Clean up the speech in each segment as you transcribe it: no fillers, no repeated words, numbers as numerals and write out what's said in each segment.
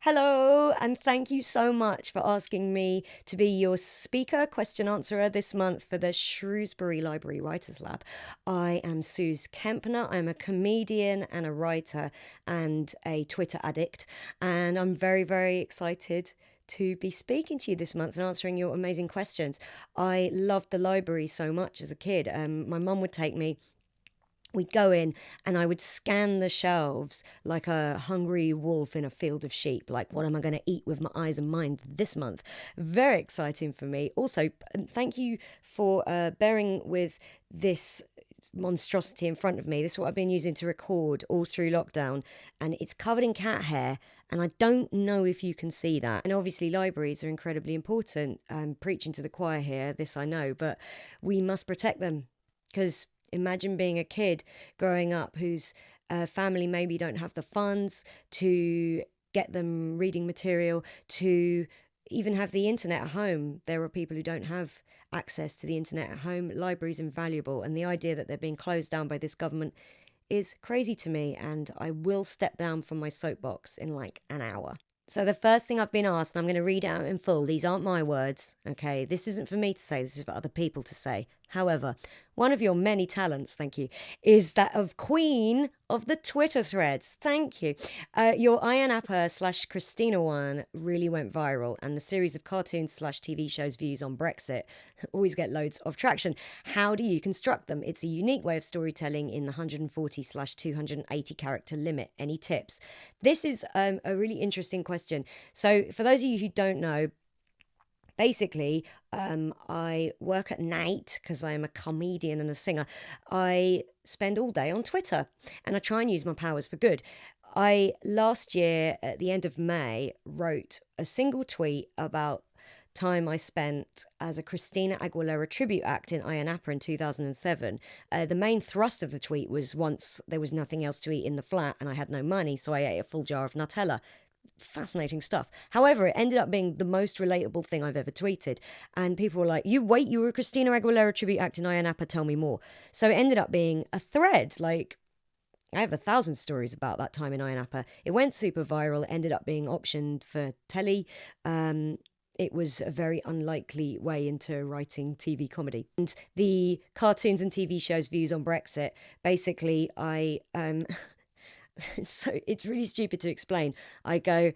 Hello, and thank you so much for asking me to be your speaker, question answerer this month for the Shrewsbury Library Writers Lab. I am Sooz Kempner. I'm a comedian and a writer and a Twitter addict, and I'm very, very excited to be speaking to you this month and answering your amazing questions. I loved the library so much as a kid. My mum would take me. We'd go in and I would scan the shelves like a hungry wolf in a field of sheep. Like, what am I going to eat with my eyes and mind this month? Very exciting for me. Also, thank you for bearing with this monstrosity in front of me. This is what I've been using to record all through lockdown, and it's covered in cat hair. And I don't know if you can see that. And obviously, libraries are incredibly important. I'm preaching to the choir here, this I know, but we must protect them because imagine being a kid growing up whose family maybe don't have the funds to get them reading material, to even have the internet at home. There are people who don't have access to the internet at home. Libraries invaluable, and the idea that they're being closed down by this government is crazy to me, and I will step down from my soapbox in like an hour. So the first thing I've been asked, I'm going to read out in full. These aren't my words, okay? This isn't for me to say, this is for other people to say. However, one of your many talents, thank you, is that of Queen of the Twitter threads. Thank you. Your Ian Apper / Christina one really went viral, and the series of cartoons / TV shows views on Brexit always get loads of traction. How do you construct them? It's a unique way of storytelling in the 140 / 280 character limit. Any tips? This is a really interesting question. So for those of you who don't know, basically, I work at night because I am a comedian and a singer. I spend all day on Twitter and I try and use my powers for good. I last year, at the end of May, wrote a single tweet about time I spent as a Christina Aguilera tribute act in Iron Appa in 2007. The main thrust of the tweet was once there was nothing else to eat in the flat and I had no money, so I ate a full jar of Nutella. Fascinating stuff. However, it ended up being the most relatable thing I've ever tweeted. And people were like, you were a Christina Aguilera tribute act in Iron Appa, tell me more. So it ended up being a thread. Like, I have 1,000 stories about that time in Iron Appa. It went super viral. It ended up being optioned for telly. It was a very unlikely way into writing TV comedy. And the cartoons and TV shows views on Brexit, basically, so it's really stupid to explain. I go,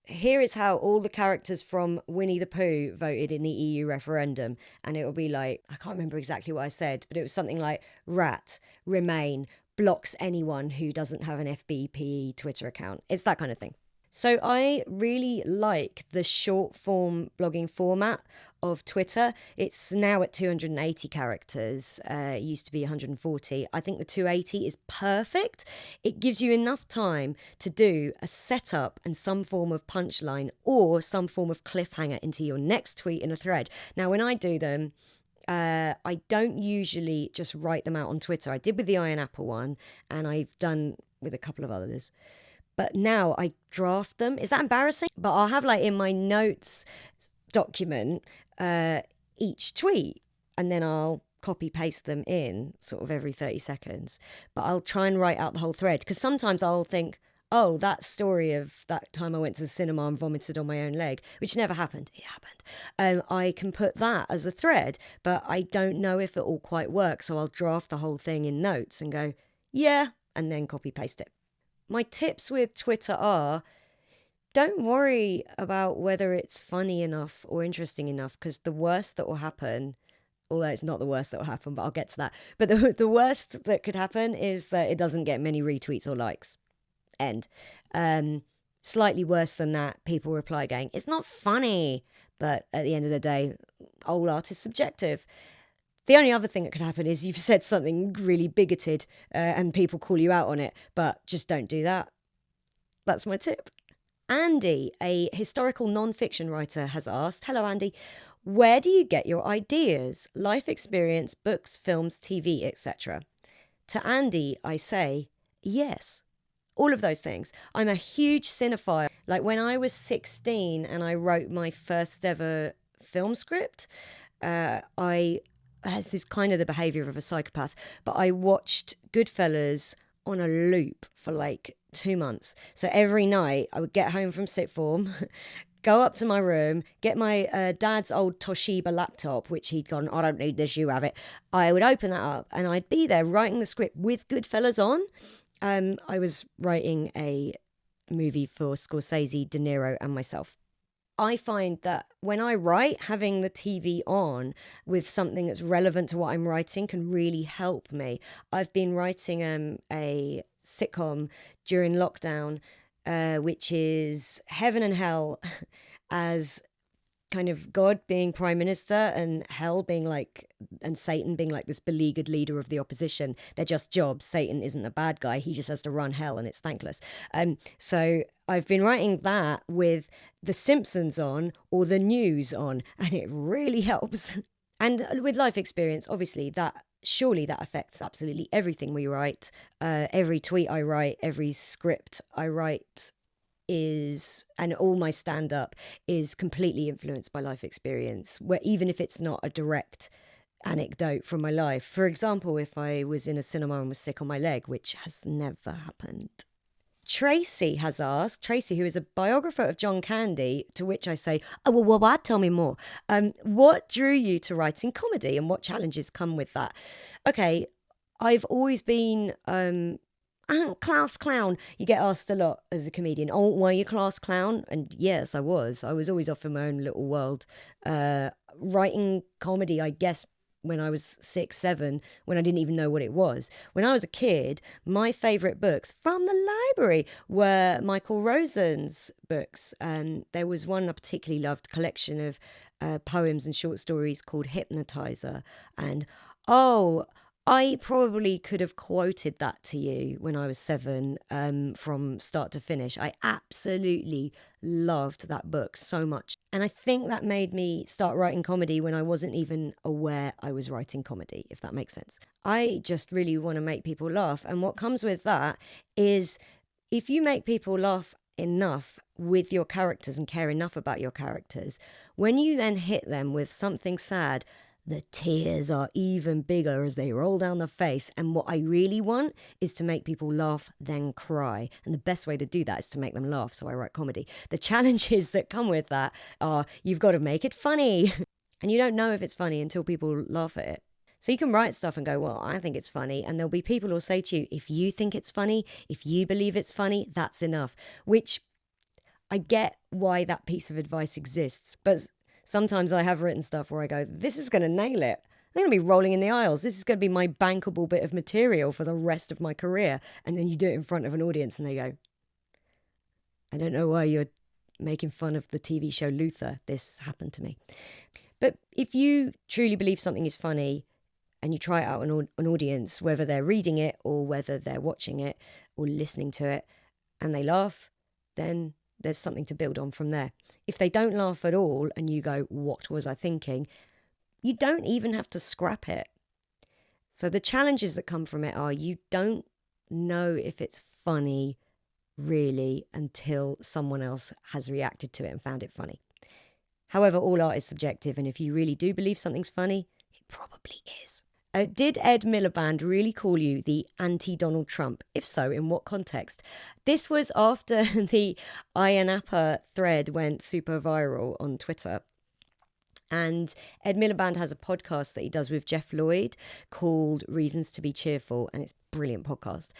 here is how all the characters from Winnie the Pooh voted in the EU referendum. And it will be like, I can't remember exactly what I said, but it was something like Rat, Remain, blocks anyone who doesn't have an FBPE Twitter account. It's that kind of thing. So I really like the short form blogging format of Twitter. It's now at 280 characters. It used to be 140. I think the 280 is perfect. It gives you enough time to do a setup and some form of punchline or some form of cliffhanger into your next tweet in a thread. Now, when I do them, I don't usually just write them out on Twitter. I did with the Iron Apple one, and I've done with a couple of others. But now I draft them. Is that embarrassing? But I'll have like in my notes document each tweet, and then I'll copy paste them in sort of every 30 seconds. But I'll try and write out the whole thread, because sometimes I'll think, oh, that story of that time I went to the cinema and vomited on my own leg, which never happened. It happened. I can put that as a thread, but I don't know if it all quite works. So I'll draft the whole thing in notes and go, yeah, and then copy paste it. My tips with Twitter are, don't worry about whether it's funny enough or interesting enough, because the worst that will happen, although it's not the worst that will happen, but I'll get to that. But the worst that could happen is that it doesn't get many retweets or likes. End. Slightly worse than that, people reply going, it's not funny. But at the end of the day, all art is subjective. The only other thing that could happen is you've said something really bigoted and people call you out on it, but just don't do that. That's my tip. Andy, a historical non-fiction writer, has asked, hello Andy, where do you get your ideas, life experience, books, films, TV, etc.? To Andy, I say, yes, all of those things. I'm a huge cinephile. Like when I was 16 and I wrote my first ever film script, this is kind of the behaviour of a psychopath, but I watched Goodfellas on a loop for like 2 months. So every night I would get home from sixth form, go up to my room, get my dad's old Toshiba laptop, which he'd gone, I don't need this, you have it. I would open that up and I'd be there writing the script with Goodfellas on. I was writing a movie for Scorsese, De Niro, and myself. I find that when I write, having the TV on with something that's relevant to what I'm writing can really help me. I've been writing a sitcom during lockdown, which is Heaven and Hell as kind of God being prime minister and hell being like, and Satan being like this beleaguered leader of the opposition. They're just jobs. Satan isn't a bad guy. He just has to run hell and it's thankless. So I've been writing that with The Simpsons on or the news on, and it really helps. And with life experience, obviously, surely that affects absolutely everything we write. Every tweet I write, every script I write and all my stand-up is completely influenced by life experience, where even if it's not a direct anecdote from my life. For example, if I was in a cinema and was sick on my leg, which has never happened. Tracy has asked, Tracy, who is a biographer of John Candy, to which I say, oh, well, what? Tell me more. What drew you to writing comedy and what challenges come with that? Okay, I've always been class clown. You get asked a lot as a comedian, oh, were you class clown? And yes, I was always off in my own little world, writing comedy, I guess, when I was 6, 7, when I didn't even know what it was. When I was a kid, my favourite books from the library were Michael Rosen's books. There was one I particularly loved, collection of poems and short stories called Hypnotizer. And I probably could have quoted that to you when I was 7, from start to finish. I absolutely loved that book so much. And I think that made me start writing comedy when I wasn't even aware I was writing comedy, if that makes sense. I just really want to make people laugh. And what comes with that is if you make people laugh enough with your characters and care enough about your characters, when you then hit them with something sad, the tears are even bigger as they roll down the face. And what I really want is to make people laugh, then cry. And the best way to do that is to make them laugh. So I write comedy. The challenges that come with that are you've got to make it funny. And you don't know if it's funny until people laugh at it. So you can write stuff and go, well, I think it's funny. And there'll be people who'll say to you, if you think it's funny, if you believe it's funny, that's enough. Which I get why that piece of advice exists. But sometimes I have written stuff where I go, this is going to nail it. I'm going to be rolling in the aisles. This is going to be my bankable bit of material for the rest of my career. And then you do it in front of an audience and they go, I don't know why you're making fun of the TV show Luther. This happened to me. But if you truly believe something is funny and you try it out on an audience, whether they're reading it or whether they're watching it or listening to it, and they laugh, then there's something to build on from there. If they don't laugh at all and you go, what was I thinking? You don't even have to scrap it. So the challenges that come from it are you don't know if it's funny really until someone else has reacted to it and found it funny. However, all art is subjective, and if you really do believe something's funny, it probably is. Did Ed Miliband really call you the anti-Donald Trump? If so, in what context? This was after the Ian Appa thread went super viral on Twitter. And Ed Miliband has a podcast that he does with Jeff Lloyd called Reasons to be Cheerful, and it's a brilliant podcast.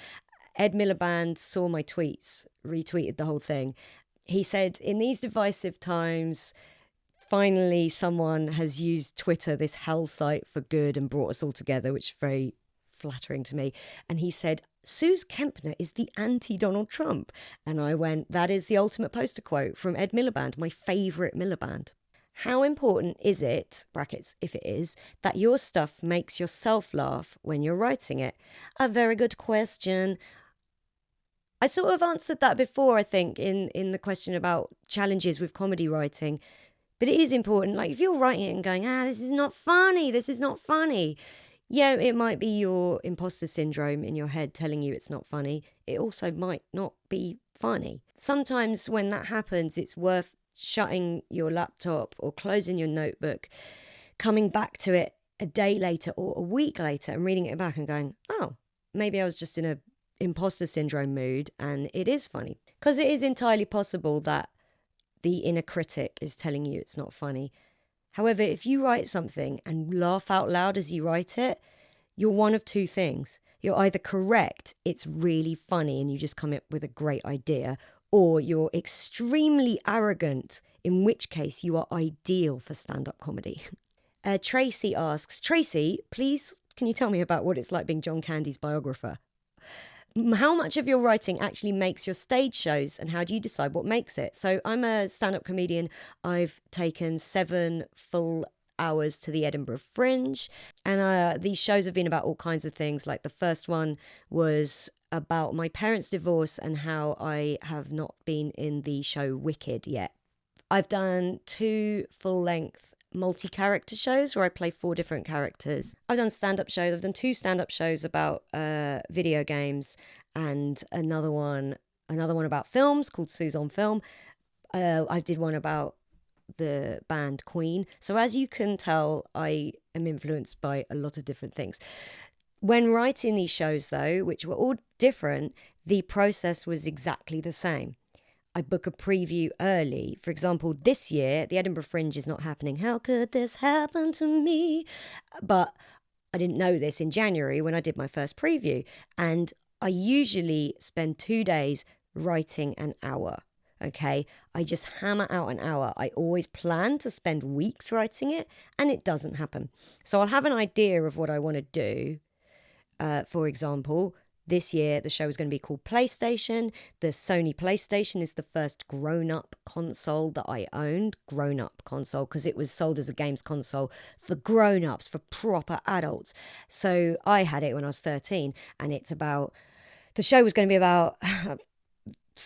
Ed Miliband saw my tweets, retweeted the whole thing. He said, in these divisive times, finally someone has used Twitter, this hell site, for good and brought us all together, which is very flattering to me. And he said, Sooz Kempner is the anti-Donald Trump. And I went, that is the ultimate poster quote from Ed Miliband, my favourite Miliband. How important is it, brackets, if it is, that your stuff makes yourself laugh when you're writing it? A very good question. I sort of answered that before, I think, in the question about challenges with comedy writing. But it is important, like if you're writing it and going, this is not funny. Yeah, it might be your imposter syndrome in your head telling you it's not funny. It also might not be funny. Sometimes when that happens, it's worth shutting your laptop or closing your notebook, coming back to it a day later or a week later and reading it back and going, oh, maybe I was just in imposter syndrome mood, and it is funny because it is entirely possible that the inner critic is telling you it's not funny. However, if you write something and laugh out loud as you write it, you're one of two things. You're either correct, it's really funny and you just come up with a great idea, or you're extremely arrogant, in which case you are ideal for stand-up comedy. Tracy asks, Tracy, please, can you tell me about what it's like being John Candy's biographer? How much of your writing actually makes your stage shows, and how do you decide what makes it? So I'm a stand-up comedian. I've taken 7 full hours to the Edinburgh Fringe, and these shows have been about all kinds of things. Like the first one was about my parents' divorce and how I have not been in the show Wicked yet. I've done 2 full-length multi-character shows where I play 4 different characters. I've done stand-up shows. I've done 2 stand-up shows about video games, and another one about films called Sooz on Film. I did one about the band Queen. So as you can tell, I am influenced by a lot of different things. When writing these shows, though, which were all different, the process was exactly the same. I book a preview early. For example, this year, the Edinburgh Fringe is not happening. How could this happen to me? But I didn't know this in January when I did my first preview. And I usually spend 2 days writing an hour. Okay, I just hammer out an hour. I always plan to spend weeks writing it, and it doesn't happen. So I'll have an idea of what I want to do. For example, this year, the show is going to be called PlayStation. The Sony PlayStation is the first grown-up console that I owned. Grown-up console, because it was sold as a games console for grown-ups, for proper adults. So I had it when I was 13, and the show was going to be about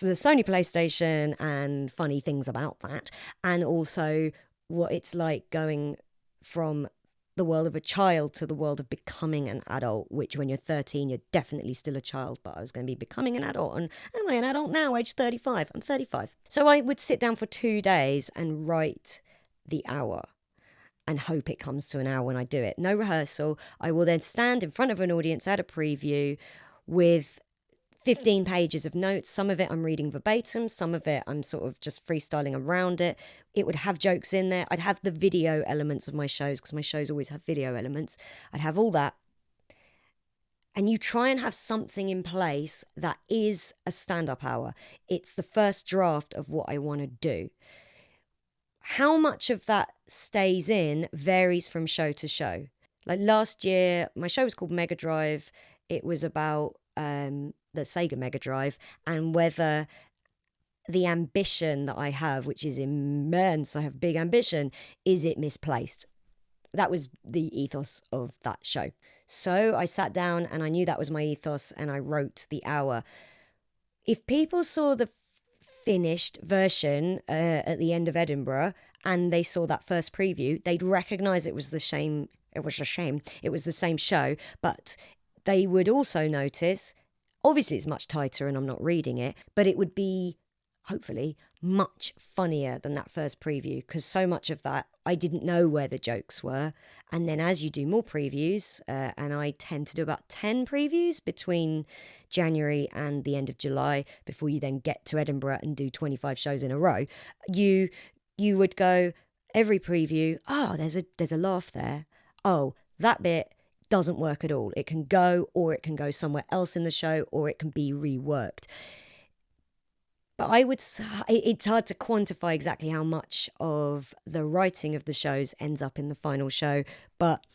the Sony PlayStation and funny things about that, and also what it's like going from the world of a child to the world of becoming an adult, which when you're 13, you're definitely still a child, but I was going to be becoming an adult. And am I an adult now, age 35? I'm 35. So I would sit down for 2 days and write the hour and hope it comes to an hour when I do it. No rehearsal. I will then stand in front of an audience at a preview with 15 pages of notes. Some of it I'm reading verbatim, some of it I'm sort of just freestyling around it. It would have jokes in there. I'd have the video elements of my shows, because my shows always have video elements. I'd have all that. And you try and have something in place that is a stand-up hour. It's the first draft of what I want to do. How much of that stays in varies from show to show. Like last year, my show was called Mega Drive. It was about the Sega Mega Drive, and whether the ambition that I have, which is immense, I have big ambition, is it misplaced? That was the ethos of that show. So I sat down and I knew that was my ethos, and I wrote the hour. If people saw the finished version at the end of Edinburgh and they saw that first preview, they'd recognise it was the same. It was a shame. It was the same show, but they would also notice, obviously it's much tighter and I'm not reading it, but it would be, hopefully, much funnier than that first preview, because so much of that, I didn't know where the jokes were. And then as you do more previews, and I tend to do about 10 previews between January and the end of July, before you then get to Edinburgh and do 25 shows in a row, you would go, every preview, oh, there's a laugh there. Oh, that bit doesn't work at all. It can go, or it can go somewhere else in the show, or it can be reworked. But it's hard to quantify exactly how much of the writing of the shows ends up in the final show. But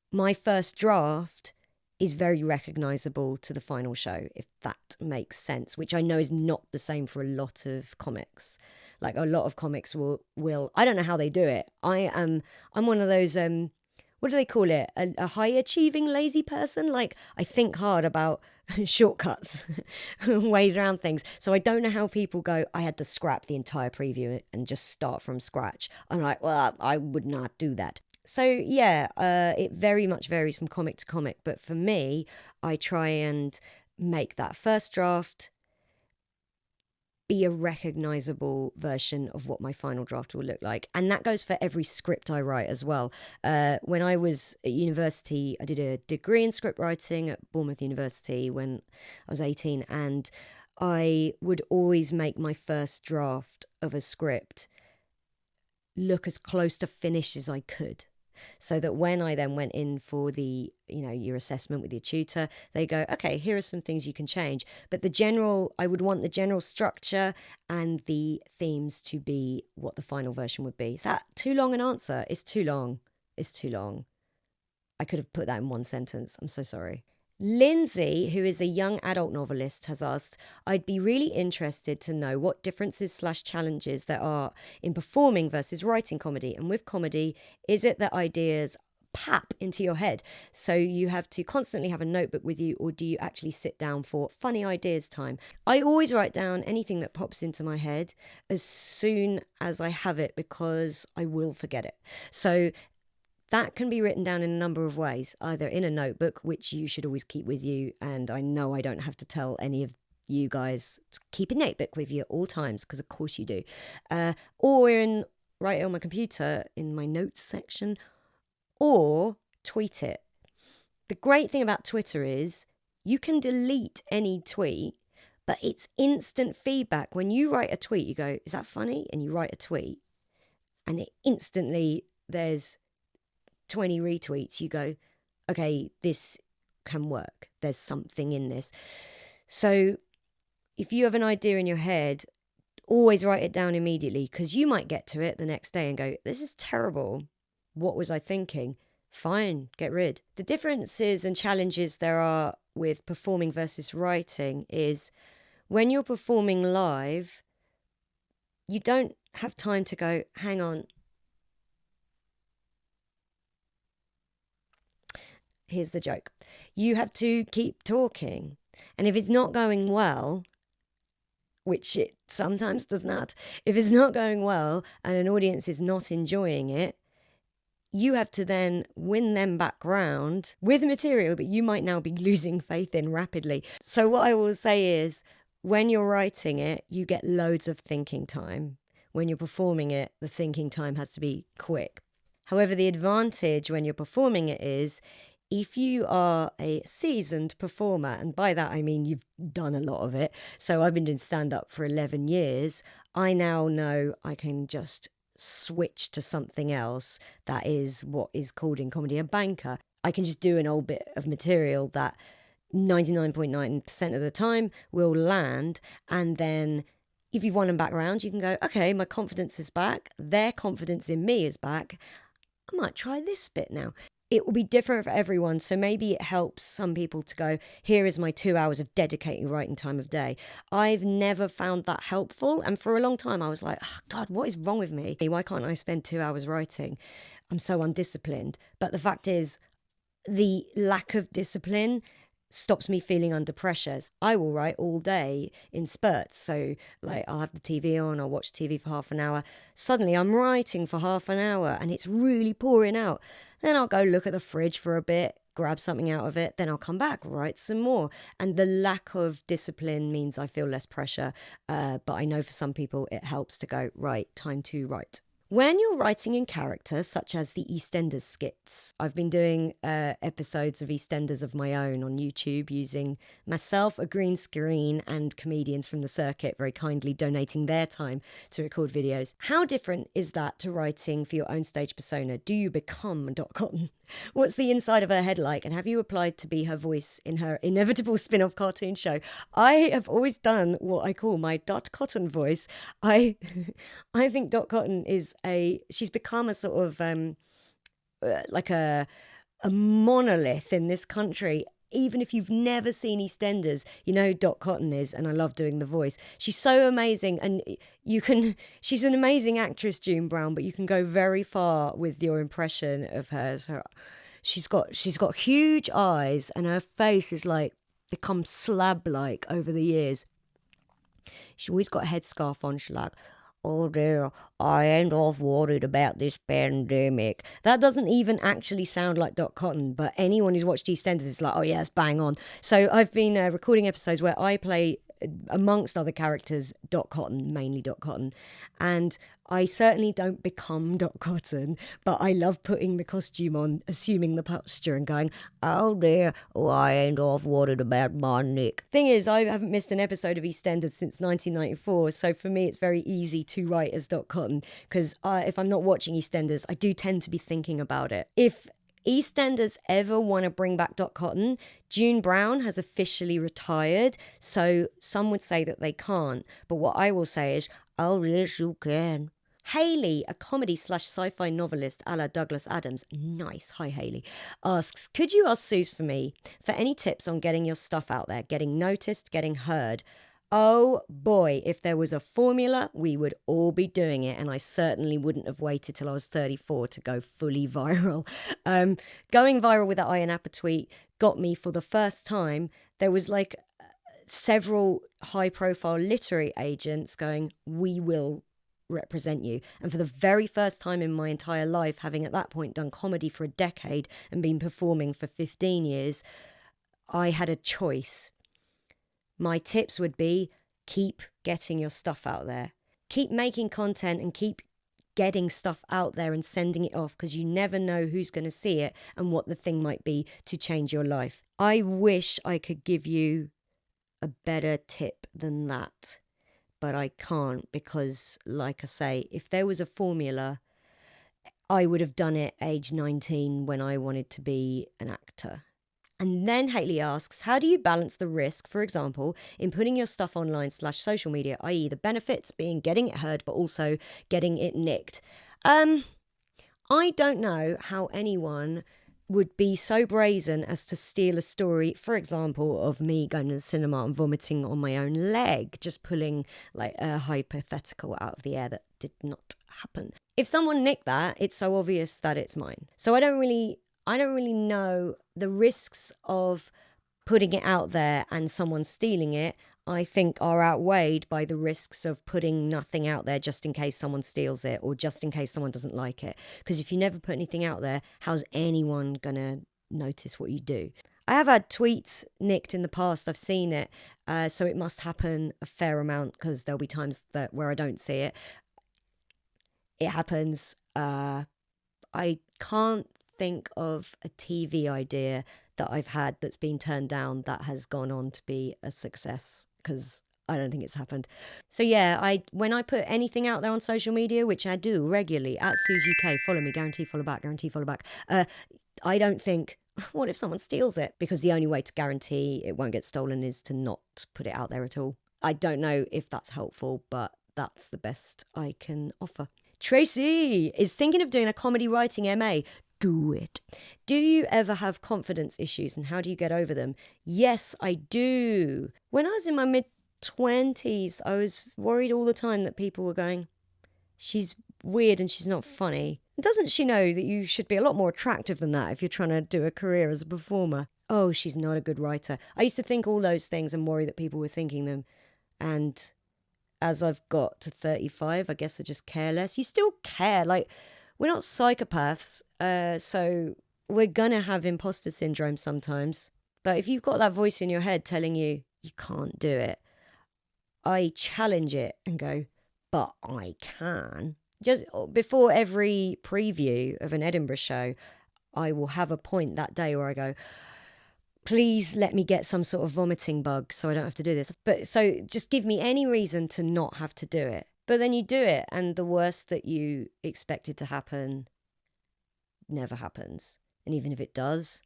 my first draft is very recognisable to the final show, if that makes sense, which I know is not the same for a lot of comics. Like a lot of comics will I don't know how they do it. I'm one of those, what do they call it? A high achieving lazy person? Like, I think hard about shortcuts, ways around things. So I don't know how people go, I had to scrap the entire preview and just start from scratch. I'm like, well, I would not do that. So yeah, it very much varies from comic to comic. But for me, I try and make that first draft be a recognizable version of what my final draft will look like. And that goes for every script I write as well. When I was at university, I did a degree in script writing at Bournemouth University when I was 18, and I would always make my first draft of a script look as close to finish as I could, so that when I then went in for the, your assessment with your tutor, they go, okay, here are some things you can change. But I would want the general structure and the themes to be what the final version would be. Is that too long an answer? It's too long. I could have put that in one sentence. I'm so sorry. Lindsay, who is a young adult novelist, has asked, I'd be really interested to know what differences/challenges there are in performing versus writing comedy. And with comedy, is it that ideas pop into your head, so you have to constantly have a notebook with you, or do you actually sit down for funny ideas time? I always write down anything that pops into my head as soon as I have it, because I will forget it. So that can be written down in a number of ways, either in a notebook, which you should always keep with you. And I know I don't have to tell any of you guys to keep a notebook with you at all times, because of course you do. Or write it on my computer in my notes section, or tweet it. The great thing about Twitter is you can delete any tweet, but it's instant feedback. When you write a tweet, you go, is that funny? And you write a tweet, and it instantly, there's 20 retweets. You go, okay, this can work. There's something in this. So if you have an idea in your head, always write it down immediately, because you might get to it the next day and go, this is terrible. What was I thinking? Fine, get rid. The differences and challenges there are with performing versus writing is when you're performing live, you don't have time to go, hang on, here's the joke. You have to keep talking. And if it's not going well, which it sometimes does not, if it's not going well and an audience is not enjoying it, you have to then win them back round with material that you might now be losing faith in rapidly. So what I will say is, when you're writing it, you get loads of thinking time. When you're performing it, the thinking time has to be quick. However, the advantage when you're performing it is, if you are a seasoned performer, and by that I mean you've done a lot of it, so I've been doing stand-up for 11 years, I now know I can just switch to something else that is what is called in comedy a banker. I can just do an old bit of material that 99.9% of the time will land, and then if you've won them back round, you can go, okay, my confidence is back, their confidence in me is back, I might try this bit now. It will be different for everyone. So maybe it helps some people to go, here is my 2 hours of dedicated writing time of day. I've never found that helpful. And for a long time, I was like, oh, God, what is wrong with me? Why can't I spend 2 hours writing? I'm so undisciplined. But the fact is, the lack of discipline stops me feeling under pressure. I will write all day in spurts. So like I'll have the TV on, I'll watch TV for half an hour. Suddenly I'm writing for half an hour and it's really pouring out. Then I'll go look at the fridge for a bit, grab something out of it. Then I'll come back, write some more. And the lack of discipline means I feel less pressure. But I know for some people it helps to go, right, time to write. When you're writing in character, such as the Eastenders skits, I've been doing episodes of Eastenders of my own on YouTube using myself, a green screen, and comedians from the circuit very kindly donating their time to record videos. How different is that to writing for your own stage persona? Do you become Dot Cotton? What's the inside of her head like? And have you applied to be her voice in her inevitable spin-off cartoon show? I have always done what I call my Dot Cotton voice. I think Dot Cotton is she's become a sort of like a monolith in this country. Even if you've never seen EastEnders, you know Dot Cotton is, and I love doing the voice. She's so amazing, and she's an amazing actress, June Brown, but you can go very far with your impression of her. So she's got huge eyes, and her face is like become slab-like over the years. She's always got a headscarf on. She's like, oh dear, I ain't off worried about this pandemic. That doesn't even actually sound like Dot Cotton, but anyone who's watched EastEnders is like, oh yeah, it's bang on. So I've been recording episodes where I play amongst other characters, Dot Cotton, mainly Dot Cotton. And I certainly don't become Dot Cotton, but I love putting the costume on, assuming the posture and going, oh dear, I ain't off worried about my neck. Thing is, I haven't missed an episode of EastEnders since 1994, so for me it's very easy to write as Dot Cotton, because if I'm not watching EastEnders, I do tend to be thinking about it. If EastEnders ever want to bring back Dot Cotton, June Brown has officially retired, so some would say that they can't. But what I will say is, oh yes, you can. Hayley, a comedy/sci-fi novelist a la Douglas Adams, nice, hi Hayley, asks, could you ask Sooz for me for any tips on getting your stuff out there, getting noticed, getting heard? Oh boy, if there was a formula, we would all be doing it, and I certainly wouldn't have waited till I was 34 to go fully viral. Going viral with that Iron Appa tweet got me for the first time. There was like several high-profile literary agents going, we will represent you. And for the very first time in my entire life, having at that point done comedy for a decade and been performing for 15 years, I had a choice. My tips would be, keep getting your stuff out there. Keep making content and keep getting stuff out there and sending it off, because you never know who's going to see it and what the thing might be to change your life. I wish I could give you a better tip than that, but I can't, because, like I say, if there was a formula, I would have done it age 19 when I wanted to be an actor. And then Hayley asks, how do you balance the risk, for example, in putting your stuff online/social media, i.e. the benefits being getting it heard, but also getting it nicked? I don't know how anyone would be so brazen as to steal a story, for example, of me going to the cinema and vomiting on my own leg, just pulling like a hypothetical out of the air that did not happen. If someone nicked that, it's so obvious that it's mine. So I don't really know the risks of putting it out there and someone stealing it. I think are outweighed by the risks of putting nothing out there just in case someone steals it or just in case someone doesn't like it. Because if you never put anything out there, how's anyone gonna notice what you do? I have had tweets nicked in the past. I've seen it. So it must happen a fair amount, because there'll be times where I don't see it. It happens. I can't think of a TV idea that I've had that's been turned down that has gone on to be a success, because I don't think it's happened. So yeah, when I put anything out there on social media, which I do regularly, at Sooz UK, follow me, guarantee follow back, I don't think, what if someone steals it? Because the only way to guarantee it won't get stolen is to not put it out there at all. I don't know if that's helpful, but that's the best I can offer. Tracy is thinking of doing a comedy writing MA. Do it. Do you ever have confidence issues, and how do you get over them? Yes, I do. When I was in my mid-20s, I was worried all the time that people were going, she's weird and she's not funny. Doesn't she know that you should be a lot more attractive than that if you're trying to do a career as a performer? Oh, she's not a good writer. I used to think all those things and worry that people were thinking them. And as I've got to 35, I guess I just care less. You still care. Like, we're not psychopaths, so we're going to have imposter syndrome sometimes. But if you've got that voice in your head telling you, you can't do it, I challenge it and go, but I can. Just before every preview of an Edinburgh show, I will have a point that day where I go, please let me get some sort of vomiting bug so I don't have to do this. But so just give me any reason to not have to do it. But then you do it, and the worst that you expected to happen never happens. And even if it does,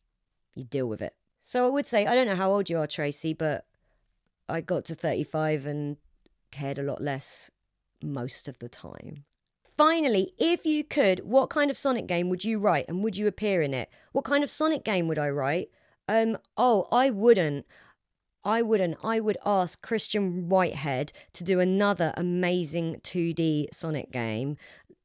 you deal with it. So I would say, I don't know how old you are, Tracy, but I got to 35 and cared a lot less most of the time. Finally, if you could, what kind of Sonic game would you write, and would you appear in it? What kind of Sonic game would I write? I wouldn't. I would ask Christian Whitehead to do another amazing 2D Sonic game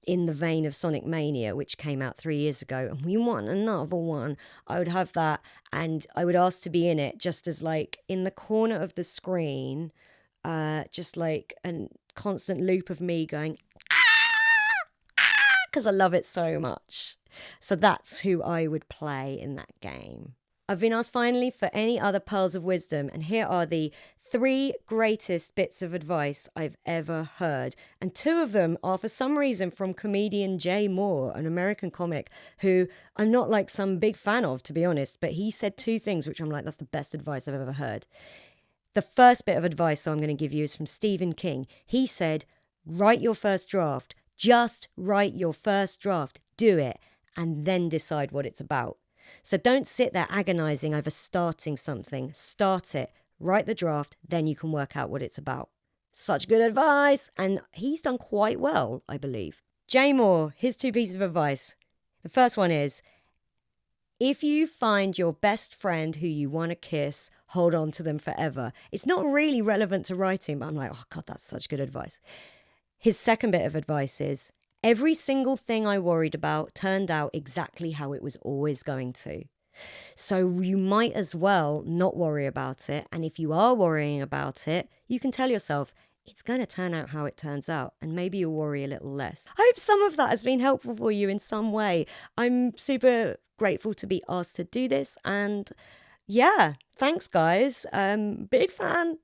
in the vein of Sonic Mania, which came out 3 years ago, and we want another one. I would have that, and I would ask to be in it just as like in the corner of the screen, just like a constant loop of me going, because I love it so much. So that's who I would play in that game. I've been asked finally for any other pearls of wisdom, and here are the 3 greatest bits of advice I've ever heard. And 2 of them are, for some reason, from comedian Jay Moore, an American comic who I'm not like some big fan of, to be honest. But he said 2 things which I'm like, that's the best advice I've ever heard. The first bit of advice I'm going to give you is from Stephen King. He said, write your first draft. Just write your first draft. Do it. And then decide what it's about. So don't sit there agonizing over starting something. Start it. Write the draft, then you can work out what it's about. Such good advice. And he's done quite well, I believe. Jay Moore, his 2 pieces of advice. The first one is, if you find your best friend who you want to kiss, hold on to them forever. It's not really relevant to writing, but I'm like, oh God, that's such good advice. His second bit of advice is, every single thing I worried about turned out exactly how it was always going to. So you might as well not worry about it. And if you are worrying about it, you can tell yourself, it's going to turn out how it turns out. And maybe you'll worry a little less. I hope some of that has been helpful for you in some way. I'm super grateful to be asked to do this. And yeah, thanks guys. Big fan.